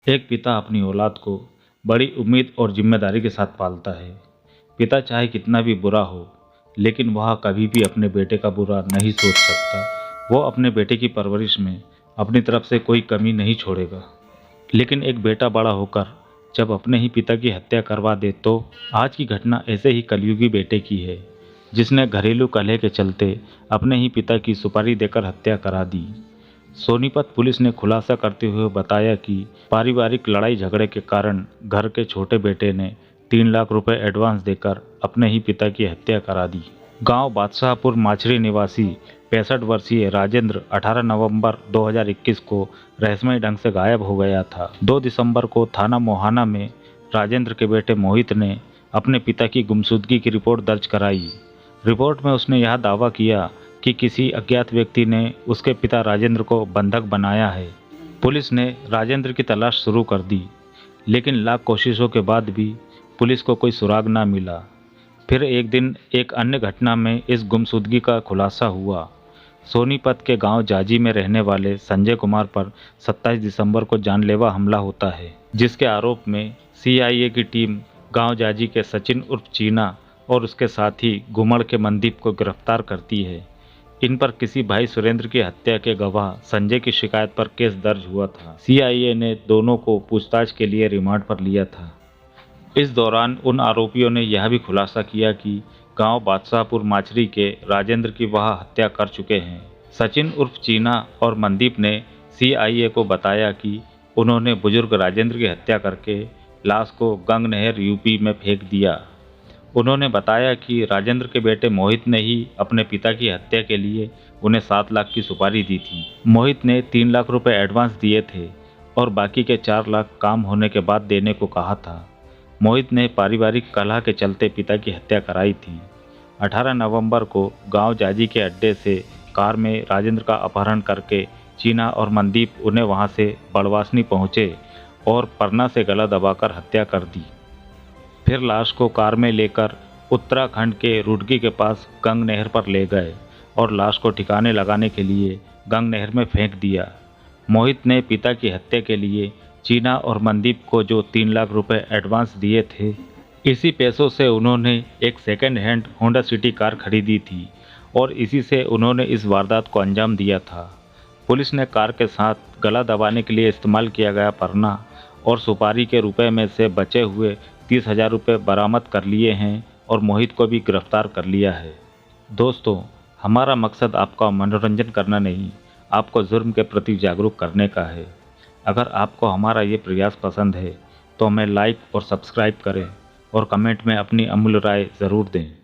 एक पिता अपनी औलाद को बड़ी उम्मीद और जिम्मेदारी के साथ पालता है। पिता चाहे कितना भी बुरा हो, लेकिन वह कभी भी अपने बेटे का बुरा नहीं सोच सकता। वो अपने बेटे की परवरिश में अपनी तरफ से कोई कमी नहीं छोड़ेगा। लेकिन एक बेटा बड़ा होकर जब अपने ही पिता की हत्या करवा दे, तो आज की घटना ऐसे ही कलयुगी बेटे की है, जिसने घरेलू कलह के चलते अपने ही पिता की सुपारी देकर हत्या करा दी। सोनीपत पुलिस ने खुलासा करते हुए बताया कि पारिवारिक लड़ाई झगड़े के कारण घर के छोटे बेटे ने 3 लाख रुपए एडवांस देकर अपने ही पिता की हत्या करा दी। गांव बादशाहपुर माछरी निवासी 65 वर्षीय राजेंद्र 18 नवंबर 2021 को रहस्यमय ढंग से गायब हो गया था। 2 दिसंबर को थाना मोहाना में राजेंद्र के बेटे मोहित ने अपने पिता की गुमशुदगी की रिपोर्ट दर्ज कराई। रिपोर्ट में उसने यह दावा किया कि किसी अज्ञात व्यक्ति ने उसके पिता राजेंद्र को बंधक बनाया है। पुलिस ने राजेंद्र की तलाश शुरू कर दी, लेकिन लाख कोशिशों के बाद भी पुलिस को कोई सुराग ना मिला। फिर एक दिन एक अन्य घटना में इस गुमशुदगी का खुलासा हुआ। सोनीपत के गांव जाजी में रहने वाले संजय कुमार पर 27 दिसंबर को जानलेवा हमला होता है, जिसके आरोप में CIA की टीम गांव जाजी के सचिन उर्फ चीना और उसके साथी गुमड़ के मनदीप को गिरफ्तार करती है। इन पर किसी भाई सुरेंद्र की हत्या के गवाह संजय की शिकायत पर केस दर्ज हुआ था। CIA ने दोनों को पूछताछ के लिए रिमांड पर लिया था। इस दौरान उन आरोपियों ने यह भी खुलासा किया कि गांव बादशाहपुर माछरी के राजेंद्र की वह हत्या कर चुके हैं। सचिन उर्फ चीना और मनदीप ने CIA को बताया कि उन्होंने बुजुर्ग राजेंद्र की हत्या करके लाश को गंग नहर UP में फेंक दिया। उन्होंने बताया कि राजेंद्र के बेटे मोहित ने ही अपने पिता की हत्या के लिए उन्हें 7 लाख की सुपारी दी थी। मोहित ने 3 लाख रुपए एडवांस दिए थे और बाकी के 4 लाख काम होने के बाद देने को कहा था। मोहित ने पारिवारिक कलह के चलते पिता की हत्या कराई थी। 18 नवंबर को गांव जाजी के अड्डे से कार में राजेंद्र का अपहरण करके चीना और मनदीप उन्हें वहां से बड़वासनी पहुंचे और परना से गला दबाकर हत्या कर दी। फिर लाश को कार में लेकर उत्तराखंड के रुड़की के पास गंग नहर पर ले गए और लाश को ठिकाने लगाने के लिए गंग नहर में फेंक दिया। मोहित ने पिता की हत्या के लिए चीना और मनदीप को जो 3 लाख रुपए एडवांस दिए थे, इसी पैसों से उन्होंने एक second hand Honda city car खरीदी थी और इसी से उन्होंने इस वारदात को अंजाम दिया था। पुलिस ने कार के साथ गला दबाने के लिए इस्तेमाल किया गया परना और सुपारी के रुपए में से बचे हुए 30,000 रुपये बरामद कर लिए हैं और मोहित को भी गिरफ्तार कर लिया है। दोस्तों, हमारा मकसद आपका मनोरंजन करना नहीं, आपको जुर्म के प्रति जागरूक करने का है। अगर आपको हमारा ये प्रयास पसंद है तो हमें लाइक और सब्सक्राइब करें और कमेंट में अपनी अमूल्य राय ज़रूर दें।